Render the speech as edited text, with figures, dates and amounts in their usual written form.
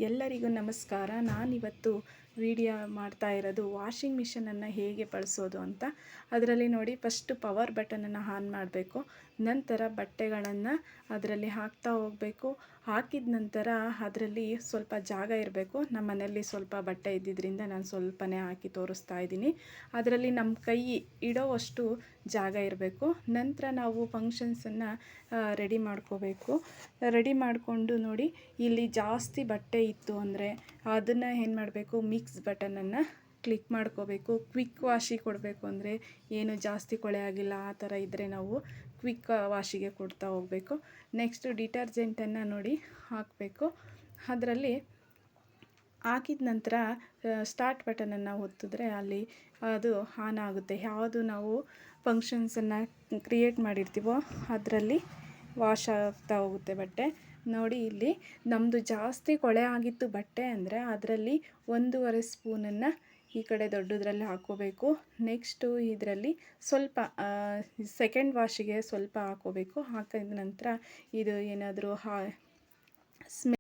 ಎಲ್ಲರಿಗೂ ನಮಸ್ಕಾರ. ನಾನಿವತ್ತು ವಿಡಿಯೋ ಮಾಡ್ತಾ ಇರೋದು ವಾಷಿಂಗ್ ಮಿಷನನ್ನು ಹೇಗೆ ಬಳಸೋದು ಅಂತ. ಅದರಲ್ಲಿ ನೋಡಿ, ಫಸ್ಟು ಪವರ್ ಬಟನನ್ನು ಆನ್ ಮಾಡಬೇಕು. ನಂತರ ಬಟ್ಟೆಗಳನ್ನು ಅದರಲ್ಲಿ ಹಾಕ್ತಾ ಹೋಗಬೇಕು. ಹಾಕಿದ ನಂತರ ಅದರಲ್ಲಿ ಸ್ವಲ್ಪ ಜಾಗ ಇರಬೇಕು. ನಮ್ಮ ಮನೆಯಲ್ಲಿ ಸ್ವಲ್ಪ ಬಟ್ಟೆ ಇದ್ದಿದ್ದರಿಂದ ನಾನು ಸ್ವಲ್ಪನೇ ಹಾಕಿ ತೋರಿಸ್ತಾ ಇದ್ದೀನಿ. ಅದರಲ್ಲಿ ನಮ್ಮ ಕೈ ಇಡೋವಷ್ಟು ಜಾಗ ಇರಬೇಕು. ನಂತರ ನಾವು ಫಂಕ್ಷನ್ಸನ್ನು ರೆಡಿ ಮಾಡ್ಕೋಬೇಕು. ರೆಡಿ ಮಾಡಿಕೊಂಡು ನೋಡಿ, ಇಲ್ಲಿ ಜಾಸ್ತಿ ಬಟ್ಟೆ ಇತ್ತು ಅಂದರೆ ಅದನ್ನು ಏನು ಮಾಡಬೇಕು, ಮಿಕ್ಸ್ ಬಟನನ್ನು ಕ್ಲಿಕ್ ಮಾಡ್ಕೋಬೇಕು. ಕ್ವಿಕ್ ವಾಶಿಗೆ ಕೊಡಬೇಕು ಅಂದರೆ ಏನು ಜಾಸ್ತಿ ಕೊಳೆ ಆಗಿಲ್ಲ ಆ ಥರ ಇದ್ದರೆ ನಾವು ಕ್ವಿಕ್ ವಾಶಿಗೆ ಕೊಡ್ತಾ ಹೋಗಬೇಕು. ನೆಕ್ಸ್ಟು ಡಿಟರ್ಜೆಂಟನ್ನು ನೋಡಿ ಹಾಕಬೇಕು. ಅದರಲ್ಲಿ ಹಾಕಿದ ನಂತರ ಸ್ಟಾರ್ಟ್ ಬಟನನ್ನು ಒತ್ತಿದ್ರೆ ಅಲ್ಲಿ ಅದು ಆನ್ ಆಗುತ್ತೆ. ಯಾವುದು ನಾವು ಫಂಕ್ಷನ್ಸನ್ನು ಕ್ರಿಯೇಟ್ ಮಾಡಿರ್ತೀವೋ ಅದರಲ್ಲಿ ವಾಶ್ ಆಗ್ತಾ ಹೋಗುತ್ತೆ ಬಟ್ಟೆ. ನೋಡಿ, ಇಲ್ಲಿ ನಮ್ಮದು ಜಾಸ್ತಿ ಕೊಳೆ ಆಗಿತ್ತು ಬಟ್ಟೆ ಅಂದರೆ ಅದರಲ್ಲಿ 1.5 ಸ್ಪೂನನ್ನು ಈ ಕಡೆ ದೊಡ್ಡದ್ರಲ್ಲಿ ಹಾಕ್ಕೋಬೇಕು. ನೆಕ್ಸ್ಟು ಇದರಲ್ಲಿ ಸ್ವಲ್ಪ ಸೆಕೆಂಡ್ ವಾಶಿಗೆ ಸ್ವಲ್ಪ ಹಾಕ್ಕೋಬೇಕು. ಹಾಕಿದ ನಂತರ ಇದು ಏನಾದರೂ ಸ್ಮೆಲ್